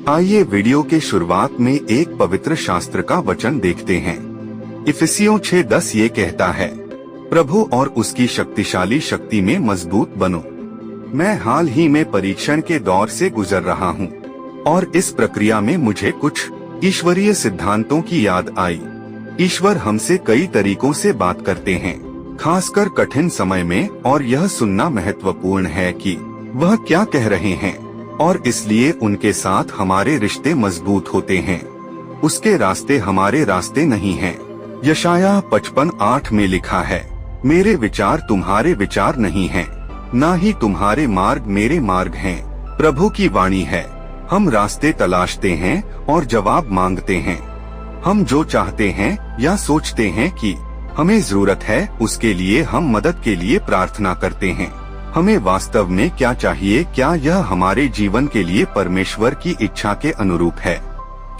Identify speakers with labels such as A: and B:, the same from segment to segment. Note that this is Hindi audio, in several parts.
A: आइए वीडियो के शुरुआत में एक पवित्र शास्त्र का वचन देखते हैं। इफिसियों 6:10 ये कहता है, प्रभु और उसकी शक्तिशाली शक्ति में मजबूत बनो। मैं हाल ही में परीक्षण के दौर से गुजर रहा हूँ और इस प्रक्रिया में मुझे कुछ ईश्वरीय सिद्धांतों की याद आई। ईश्वर हमसे कई तरीकों से बात करते हैं, खासकर कठिन समय में, और यह सुनना महत्वपूर्ण है कि वह क्या कह रहे हैं, और इसलिए उनके साथ हमारे रिश्ते मजबूत होते हैं। उसके रास्ते हमारे रास्ते नहीं हैं। यशायाह 55:8 में लिखा है, मेरे विचार तुम्हारे विचार नहीं हैं, ना ही तुम्हारे मार्ग मेरे मार्ग हैं। प्रभु की वाणी है, हम रास्ते तलाशते हैं और जवाब मांगते हैं। हम जो चाहते हैं या सोचते हैं कि हमें जरूरत है, उसके लिए हम मदद के लिए प्रार्थना करते हैं। हमें वास्तव में क्या चाहिए? क्या यह हमारे जीवन के लिए परमेश्वर की इच्छा के अनुरूप है?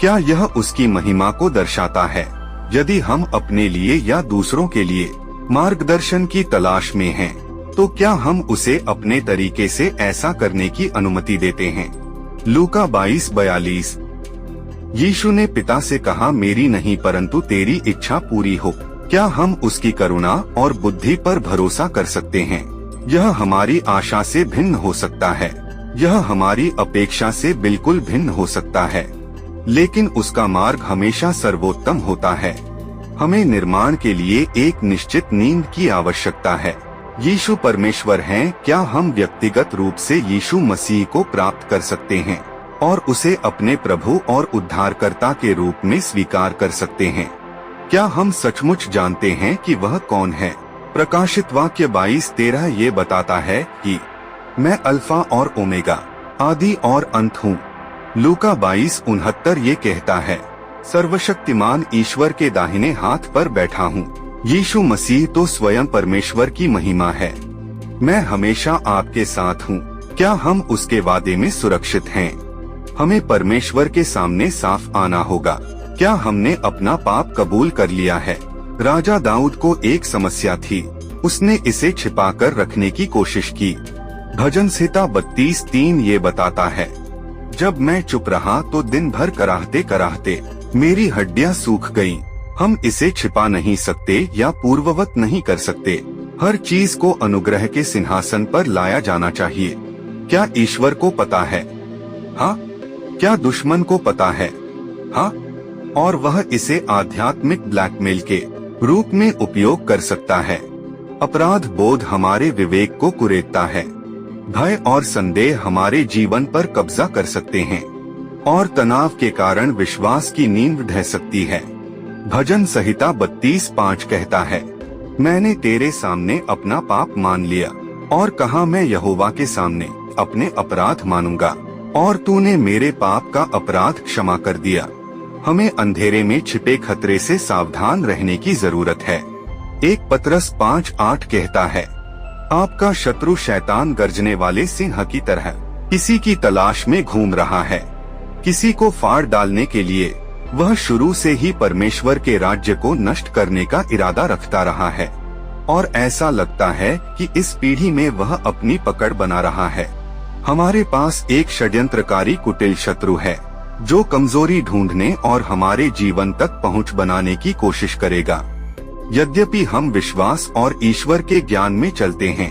A: क्या यह उसकी महिमा को दर्शाता है? यदि हम अपने लिए या दूसरों के लिए मार्गदर्शन की तलाश में हैं, तो क्या हम उसे अपने तरीके से ऐसा करने की अनुमति देते हैं? लूका 22:42। यीशु ने पिता से कहा, मेरी नहीं परंतु तेरी इच्छा पूरी हो। क्या हम उसकी करुणा और बुद्धि पर भरोसा कर सकते हैं? यह हमारी आशा से भिन्न हो सकता है, यह हमारी अपेक्षा से बिल्कुल भिन्न हो सकता है, लेकिन उसका मार्ग हमेशा सर्वोत्तम होता है। हमें निर्माण के लिए एक निश्चित नींव की आवश्यकता है। यीशु परमेश्वर हैं। क्या हम व्यक्तिगत रूप से यीशु मसीह को प्राप्त कर सकते हैं और उसे अपने प्रभु और उद्धारकर्ता के रूप में स्वीकार कर सकते हैं? क्या हम सचमुच जानते हैं कि वह कौन है? प्रकाशित वाक्य 22:13 ये बताता है कि मैं अल्फा और ओमेगा, आदि और अंत हूँ। लूका 22:69 ये कहता है, सर्वशक्तिमान ईश्वर के दाहिने हाथ पर बैठा हूँ। यीशु मसीह तो स्वयं परमेश्वर की महिमा है। मैं हमेशा आपके साथ हूँ। क्या हम उसके वादे में सुरक्षित हैं? हमें परमेश्वर के सामने साफ आना होगा। क्या हमने अपना पाप कबूल कर लिया है? राजा दाऊद को एक समस्या थी, उसने इसे छिपाकर रखने की कोशिश की। भजन संहिता 32:3 ये बताता है, जब मैं चुप रहा तो दिन भर कराहते कराहते मेरी हड्डियां सूख गईं। हम इसे छिपा नहीं सकते या पूर्ववत नहीं कर सकते। हर चीज को अनुग्रह के सिंहासन पर लाया जाना चाहिए। क्या ईश्वर को पता है? हाँ। क्या दुश्मन को पता है? हाँ। और वह इसे आध्यात्मिक ब्लैकमेल के रूप में उपयोग कर सकता है। अपराध बोध हमारे विवेक को कुरेदता है। भय और संदेह हमारे जीवन पर कब्जा कर सकते हैं और तनाव के कारण विश्वास की नींद ढह सकती है। भजन संहिता 32:5 कहता है, मैंने तेरे सामने अपना पाप मान लिया और कहा, मैं यहोवा के सामने अपने अपराध मानूंगा, और तूने मेरे पाप का अपराध क्षमा कर दिया। हमें अंधेरे में छिपे खतरे से सावधान रहने की जरूरत है। 1 पतरस 5:8 कहता है, आपका शत्रु शैतान गर्जने वाले सिंह की तरह किसी की तलाश में घूम रहा है, किसी को फाड़ डालने के लिए। वह शुरू से ही परमेश्वर के राज्य को नष्ट करने का इरादा रखता रहा है, और ऐसा लगता है कि इस पीढ़ी में वह अपनी पकड़ बना रहा है। हमारे पास एक षड्यंत्रकारी कुटिल शत्रु है, जो कमजोरी ढूंढने और हमारे जीवन तक पहुंच बनाने की कोशिश करेगा। यद्यपि हम विश्वास और ईश्वर के ज्ञान में चलते हैं,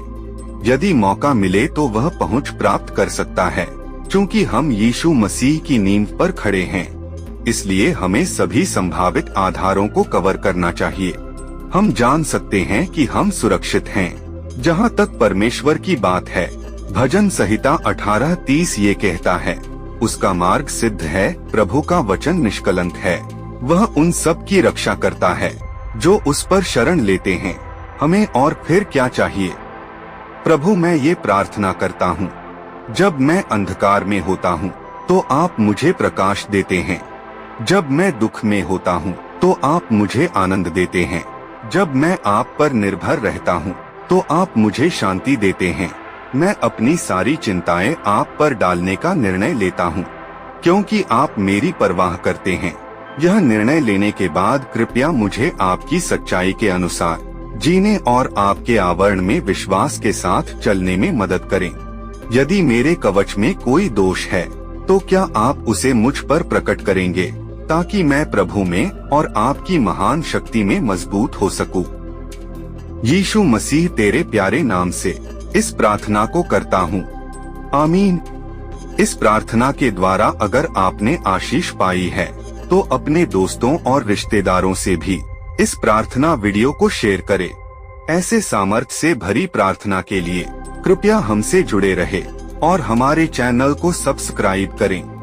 A: यदि मौका मिले तो वह पहुंच प्राप्त कर सकता है। चूंकि हम यीशु मसीह की नींव पर खड़े हैं, इसलिए हमें सभी संभावित आधारों को कवर करना चाहिए। हम जान सकते हैं कि हम सुरक्षित हैं, जहां तक परमेश्वर की बात है। भजन संहिता 18:30 ये कहता है, उसका मार्ग सिद्ध है, प्रभु का वचन निष्कलंक है। वह उन सब की रक्षा करता है जो उस पर शरण लेते हैं। हमें और फिर क्या चाहिए? प्रभु, मैं ये प्रार्थना करता हूँ, जब मैं अंधकार में होता हूँ तो आप मुझे प्रकाश देते हैं। जब मैं दुख में होता हूँ तो आप मुझे आनंद देते हैं। जब मैं आप पर निर्भर रहता हूँ तो आप मुझे शांति देते हैं। मैं अपनी सारी चिंताएं आप पर डालने का निर्णय लेता हूँ, क्योंकि आप मेरी परवाह करते हैं। यह निर्णय लेने के बाद कृपया मुझे आपकी सच्चाई के अनुसार जीने और आपके आवरण में विश्वास के साथ चलने में मदद करें। यदि मेरे कवच में कोई दोष है तो क्या आप उसे मुझ पर प्रकट करेंगे ताकि मैं प्रभु में और आपकी महान शक्ति में मजबूत हो सकूं। यीशु मसीह तेरे प्यारे नाम से इस प्रार्थना को करता हूँ, आमीन। इस प्रार्थना के द्वारा अगर आपने आशीष पाई है तो अपने दोस्तों और रिश्तेदारों से भी इस प्रार्थना वीडियो को शेयर करें। ऐसे सामर्थ्य से भरी प्रार्थना के लिए कृपया हमसे जुड़े रहे और हमारे चैनल को सब्सक्राइब करें।